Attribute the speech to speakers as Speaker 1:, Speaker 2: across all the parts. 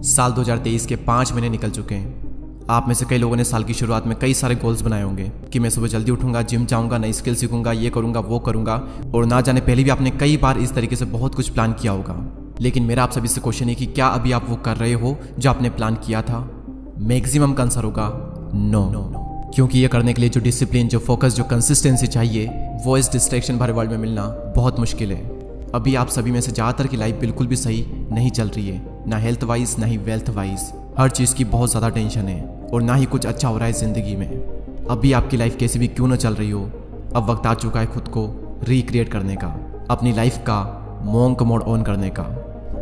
Speaker 1: साल 2023 के 5 महीने निकल चुके हैं। आप में से कई लोगों ने साल की शुरुआत में कई सारे गोल्स बनाए होंगे कि मैं सुबह जल्दी उठूंगा, जिम जाऊंगा, नई स्किल सीखूंगा, ये करूंगा, वो करूंगा। और ना जाने पहले भी आपने कई बार इस तरीके से बहुत कुछ प्लान किया होगा। लेकिन मेरा आप सभी से क्वेश्चन है कि क्या अभी आप वो कर रहे हो जो आपने प्लान किया था? मैक्सिमम का आंसर होगा नो। क्योंकि ये करने के लिए जो डिसिप्लिन, जो फोकस, जो कंसिस्टेंसी चाहिए वो इस डिस्ट्रैक्शन भरे वर्ल्ड में मिलना बहुत मुश्किल है। अभी आप सभी में से ज़्यादातर की लाइफ बिल्कुल भी सही नहीं चल रही है, ना हेल्थ वाइज ना ही वेल्थ वाइज। हर चीज़ की बहुत ज़्यादा टेंशन है और ना ही कुछ अच्छा हो रहा है ज़िंदगी में। अभी आपकी लाइफ कैसी भी क्यों ना चल रही हो, अब वक्त आ चुका है खुद को रिक्रिएट करने का, अपनी लाइफ का मॉन्क मोड ऑन करने का।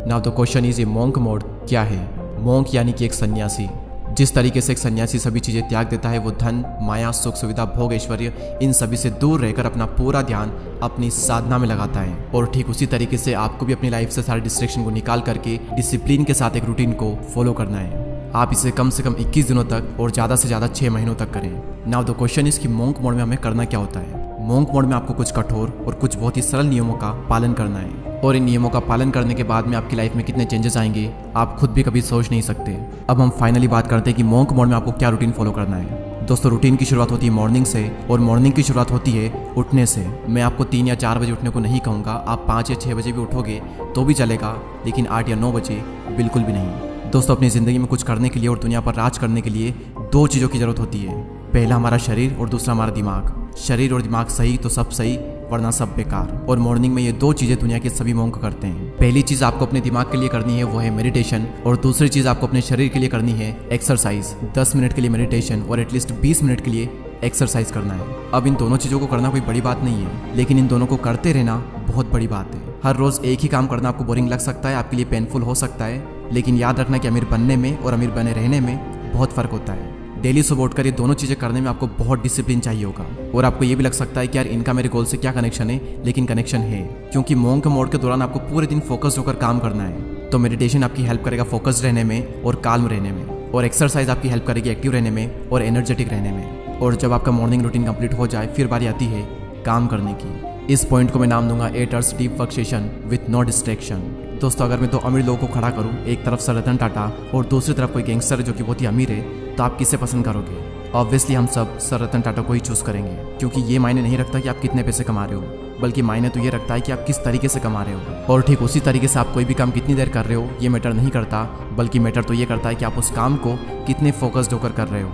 Speaker 1: नाउ द क्वेश्चन इज, ये मॉन्क मोड क्या है? मॉन्क यानी कि एक सन्यासी। जिस तरीके से एक सन्यासी सभी चीज़ें त्याग देता है, वो धन, माया, सुख, सुविधा, भोग, ऐश्वर्य, इन सभी से दूर रहकर अपना पूरा ध्यान अपनी साधना में लगाता है। और ठीक उसी तरीके से आपको भी अपनी लाइफ से सारे डिस्ट्रैक्शन को निकाल करके डिसिप्लिन के साथ एक रूटीन को फॉलो करना है। आप इसे कम से कम 21 दिनों तक और ज़्यादा से ज़्यादा 6 महीनों तक करें। नाउ द क्वेश्चन इज कि मॉन्क मोड में हमें करना क्या होता है? मॉन्क मोड में आपको कुछ कठोर और कुछ बहुत ही सरल नियमों का पालन करना है। और इन नियमों का पालन करने के बाद में आपकी लाइफ में कितने चेंजेस आएंगे आप खुद भी कभी सोच नहीं सकते। अब हम फाइनली बात करते हैं कि मॉन्क मोड में आपको क्या रूटीन फॉलो करना है। दोस्तों, रूटीन की शुरुआत होती है मॉर्निंग से, और मॉर्निंग की शुरुआत होती है उठने से। मैं आपको 3 या 4 बजे उठने को नहीं कहूँगा। आप 5 या 6 बजे भी उठोगे तो भी चलेगा, लेकिन 8 या 9 बजे बिल्कुल भी नहीं। दोस्तों, अपनी ज़िंदगी में कुछ करने के लिए और दुनिया पर राज करने के लिए 2 चीज़ों की ज़रूरत होती है। पहला हमारा शरीर और दूसरा हमारा दिमाग। शरीर और दिमाग सही तो सब सही, वरना सब बेकार। और मॉर्निंग में ये 2 चीज़ें दुनिया के सभी मॉन्क करते हैं। पहली चीज़ आपको अपने दिमाग के लिए करनी है, वो है मेडिटेशन। और दूसरी चीज़ आपको अपने शरीर के लिए करनी है एक्सरसाइज। 10 मिनट के लिए मेडिटेशन और एटलीस्ट 20 मिनट के लिए एक्सरसाइज करना है। अब इन दोनों चीज़ों को करना कोई बड़ी बात नहीं है, लेकिन इन दोनों को करते रहना बहुत बड़ी बात है। हर रोज़ एक ही काम करना आपको बोरिंग लग सकता है, आपके लिए पेनफुल हो सकता है, लेकिन याद रखना कि अमीर बनने में और अमीर बने रहने में बहुत फ़र्क होता है। डेली सुबह उठकर ये दोनों चीज़ें करने में आपको बहुत डिसिप्लिन चाहिए होगा। और आपको ये भी लग सकता है कि यार इनका मेरे गोल से क्या कनेक्शन है, लेकिन कनेक्शन है, क्योंकि मॉन्क मोड के दौरान आपको पूरे दिन फोकस्ड होकर काम करना है। तो मेडिटेशन आपकी हेल्प करेगा फोकस्ड रहने में और काल्म रहने में, और एक्सरसाइज आपकी हेल्प करेगी एक्टिव रहने में और एनर्जेटिक रहने में। और जब आपका मॉर्निंग रूटीन कंप्लीट हो जाए, फिर बारी आती है काम करने की। इस पॉइंट को मैं नाम दूंगा 8 hours deep work session with no distraction. दोस्तों, अगर मैं 2 अमीर लोगों को खड़ा करूं, एक तरफ सर रतन टाटा और दूसरी तरफ कोई गैंगस्टर है जो कि बहुत ही अमीर है, तो आप किसे पसंद करोगे? ऑब्वियसली हम सब सर रतन टाटा को ही चूज़ करेंगे, क्योंकि ये मायने नहीं रखता कि आप कितने पैसे कमा रहे हो, बल्कि मायने तो ये रखता है कि आप किस तरीके से कमा रहे हो। और ठीक उसी तरीके से आप कोई भी काम कितनी देर कर रहे हो ये मैटर नहीं करता, बल्कि मैटर तो ये करता है कि आप उस काम को कितने फोकस्ड होकर कर रहे हो।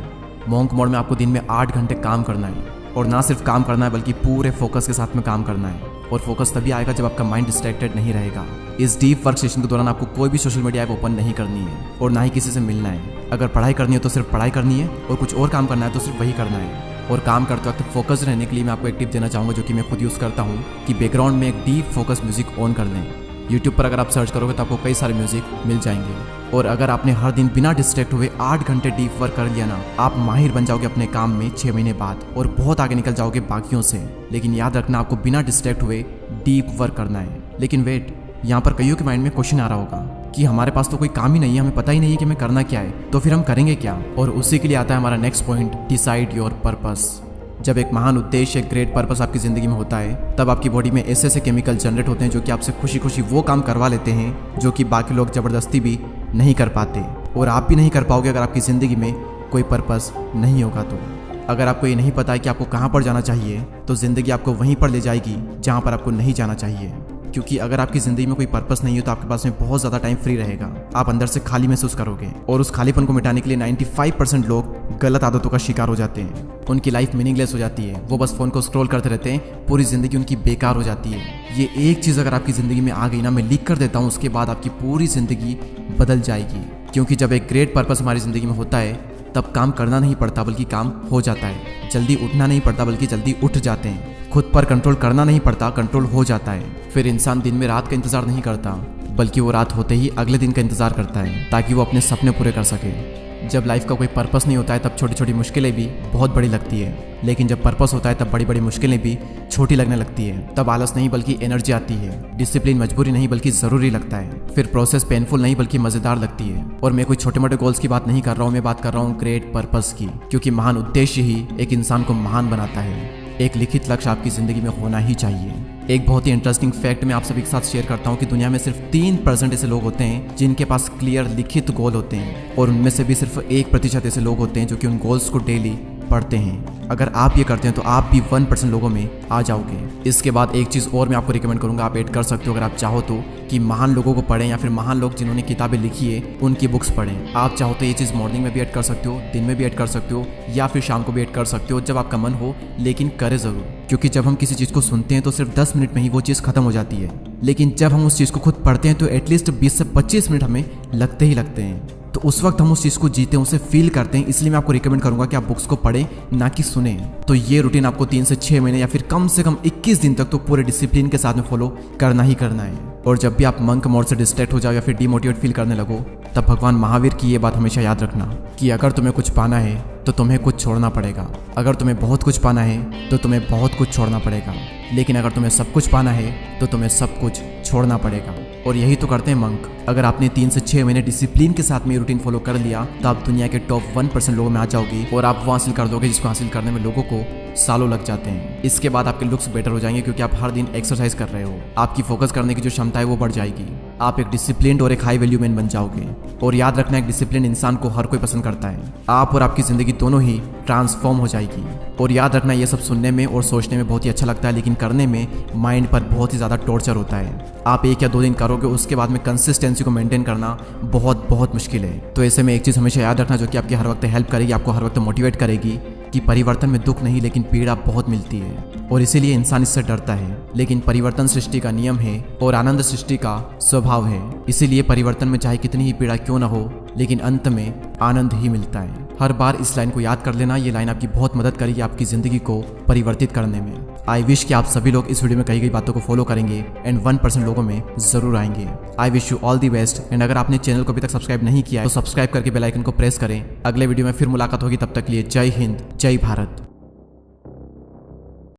Speaker 1: मॉन्क मोड में आपको दिन में 8 घंटे काम करना है, और ना सिर्फ काम करना है बल्कि पूरे फोकस के साथ में काम करना है। और फोकस तभी आएगा जब आपका माइंड डिस्ट्रैक्टेड नहीं रहेगा। इस डीप वर्क सेशन के दौरान आपको कोई भी सोशल मीडिया ऐप ओपन नहीं करनी है, और ना ही किसी से मिलना है। अगर पढ़ाई करनी है तो सिर्फ पढ़ाई करनी है, और कुछ और काम करना है तो सिर्फ वही करना है। और काम करते वक्त फोकस रहने के लिए मैं आपको एक टिप देना चाहूँगा, जो कि मैं खुद यूज़ करता हूँ, कि बैकग्राउंड में एक डीप फोकस म्यूजिक ऑन कर लें। यूट्यूब पर अगर आप सर्च करोगे तो आपको कई सारे म्यूजिक मिल जाएंगे। और अगर आपने हर दिन बिना डिस्ट्रैक्ट हुए 8 घंटे डीप वर्क कर लिया ना, आप माहिर बन जाओगे अपने काम में 6 महीने बाद, और बहुत आगे निकल जाओगे बाकियों से। लेकिन याद रखना, आपको बिना डिस्ट्रैक्ट हुए डीप वर्क करना है। लेकिन वेट, यहाँ पर कईयों के माइंड में क्वेश्चन आ रहा होगा कि हमारे पास तो कोई काम ही नहीं है, हमें पता ही नहीं है कि हमें करना क्या है, तो फिर हम करेंगे क्या? और उसी के लिए आता है हमारा next point, decide your purpose. जब एक महान उद्देश्य, एक ग्रेट पर्पस आपकी ज़िंदगी में होता है, तब आपकी बॉडी में ऐसे ऐसे केमिकल जनरेट होते हैं जो कि आपसे खुशी खुशी वो काम करवा लेते हैं जो कि बाकी लोग ज़बरदस्ती भी नहीं कर पाते। और आप भी नहीं कर पाओगे अगर आपकी ज़िंदगी में कोई पर्पस नहीं होगा तो। अगर आपको ये नहीं पता है कि आपको कहाँ पर जाना चाहिए, तो ज़िंदगी आपको वहीं पर ले जाएगी जहाँ पर आपको नहीं जाना चाहिए। क्योंकि अगर आपकी ज़िंदगी में कोई पर्पस नहीं हो तो आपके पास में बहुत ज़्यादा टाइम फ्री रहेगा। आप अंदर से खाली महसूस करोगे, और उस खालीपन को मिटाने के लिए 95% लोग गलत आदतों का शिकार हो जाते हैं। उनकी लाइफ मीनिंगलेस हो जाती है, वो बस फ़ोन को स्क्रॉल करते रहते हैं, पूरी ज़िंदगी उनकी बेकार हो जाती है। ये एक चीज़ अगर आपकी ज़िंदगी में आ गई ना, मैं लिख कर देता हूँ, उसके बाद आपकी पूरी ज़िंदगी बदल जाएगी। क्योंकि जब एक ग्रेट पर्पस हमारी ज़िंदगी में होता है, तब काम करना नहीं पड़ता बल्कि काम हो जाता है। जल्दी उठना नहीं पड़ता बल्कि जल्दी उठ जाते हैं। खुद पर कंट्रोल करना नहीं पड़ता, कंट्रोल हो जाता है। फिर इंसान दिन में रात का इंतजार नहीं करता, बल्कि वो रात होते ही अगले दिन का इंतजार करता है, ताकि वो अपने सपने पूरे कर सके। जब लाइफ का कोई पर्पस नहीं होता है, तब छोटी छोटी मुश्किलें भी बहुत बड़ी लगती है, लेकिन जब पर्पस होता है तब बड़ी बड़ी मुश्किलें भी छोटी लगने लगती है। तब आलस नहीं बल्कि एनर्जी आती है, डिसिप्लिन मजबूरी नहीं बल्कि ज़रूरी लगता है, फिर प्रोसेस पेनफुल नहीं बल्कि मज़ेदार लगती है। और मैं कोई छोटे मोटे गोल्स की बात नहीं कर रहा हूँ, मैं बात कर रहा हूँ ग्रेट पर्पस की, क्योंकि महान उद्देश्य ही एक इंसान को महान बनाता है। एक लिखित लक्ष्य आपकी ज़िंदगी में होना ही चाहिए। एक बहुत ही इंटरेस्टिंग फैक्ट मैं आप सभी के साथ शेयर करता हूँ कि दुनिया में सिर्फ 3% ऐसे लोग होते हैं जिनके पास क्लियर लिखित गोल होते हैं, और उनमें से भी सिर्फ 1% ऐसे लोग होते हैं जो कि उन गोल्स को डेली पढ़ते हैं। अगर आप ये करते हैं तो आप भी 1% लोगों में आ जाओगे। इसके बाद एक चीज़ और मैं आपको रिकमेंड करूंगा, आप ऐड कर सकते हो अगर आप चाहो तो, कि महान लोगों को पढ़ें या फिर महान लोग जिन्होंने किताबें लिखी है उनकी बुक्स पढ़ें। आप चाहो तो ये चीज़ मॉर्निंग में भी ऐड कर सकते हो, दिन में भी ऐड कर सकते हो, या फिर शाम को भी ऐड कर सकते हो, जब आपका मन हो, लेकिन करें ज़रूर। क्योंकि जब हम किसी चीज़ को सुनते हैं तो सिर्फ 10 मिनट में ही वो चीज़ खत्म हो जाती है, लेकिन जब हम उस चीज़ को खुद पढ़ते हैं तो एटलीस्ट 20 से 25 मिनट हमें लगते ही लगते हैं। तो उस वक्त हम उस चीज़ को जीते हैं, उसे फील करते हैं। इसलिए मैं आपको रिकमेंड करूंगा कि आप बुक्स को पढ़ें, ना कि सुने। तो ये रूटीन आपको 3 से 6 महीने या फिर कम से कम 21 दिन तक तो पूरे डिसिप्लिन के साथ में फॉलो करना ही करना है। और जब भी आप मंक मोड से डिस्ट्रैक्ट हो जाओ या फिर डिमोटिवेट फील करने लगो, तब भगवान महावीर की ये बात हमेशा याद रखना कि अगर तुम्हें कुछ पाना है तो तुम्हें कुछ छोड़ना पड़ेगा। अगर तुम्हें बहुत कुछ पाना है तो तुम्हें बहुत कुछ छोड़ना पड़ेगा, लेकिन अगर तुम्हें सब कुछ पाना है तो तुम्हें सब कुछ छोड़ना पड़ेगा। और यही तो करते हैं मंक। अगर आपने 3 से 6 महीने डिसिप्लिन के साथ में ये रूटीन फॉलो कर लिया तो आप दुनिया के टॉप 1% लोगों में आ जाओगे, और आप वो हासिल कर दोगे जिसको हासिल करने में लोगों को सालों लग जाते हैं। इसके बाद आपके लुक्स बेटर हो जाएंगे क्योंकि आप हर दिन एक्सरसाइज कर रहे हो। आपकी फोकस करने की जो क्षमता है वो बढ़ जाएगी। आप एक डिसिप्लिन्ड और एक हाई वैल्यू मैन बन जाओगे। और याद रखना, एक डिसिप्लिन इंसान को हर कोई पसंद करता है। आप और आपकी जिंदगी दोनों ही ट्रांसफॉर्म हो जाएगी। और याद रखना, ये सब सुनने में और सोचने में बहुत ही अच्छा लगता है, लेकिन करने में माइंड पर बहुत ही ज़्यादा टॉर्चर होता है। आप 1 या 2 दिन करोगे, उसके बाद में कंसिस्टेंसी को मेंटेन करना बहुत मुश्किल है। तो ऐसे में एक चीज़ हमेशा याद रखना जो कि आपकी हर वक्त हेल्प करेगी, आपको हर वक्त मोटिवेट करेगी, कि परिवर्तन में दुख नहीं लेकिन पीड़ा बहुत मिलती है, और इसीलिए इंसान इससे डरता है। लेकिन परिवर्तन सृष्टि का नियम है और आनंद सृष्टि का स्वभाव है। इसीलिए परिवर्तन में चाहे कितनी ही पीड़ा क्यों ना हो, लेकिन अंत में आनंद ही मिलता है। हर बार इस लाइन को याद कर लेना, ये लाइन आपकी बहुत मदद करेगी आपकी जिंदगी को परिवर्तित करने में। आई विश कि आप सभी लोग इस वीडियो में कही गई बातों को फॉलो करेंगे एंड 1% लोगों में जरूर आएंगे। I wish you all the best. And अगर आपने चैनल को अभी तक सब्सक्राइब नहीं किया है तो सब्सक्राइब करके बेल आइकन को प्रेस करें। अगले वीडियो में फिर मुलाकात होगी, तब तक के लिए जय हिंद, जय भारत।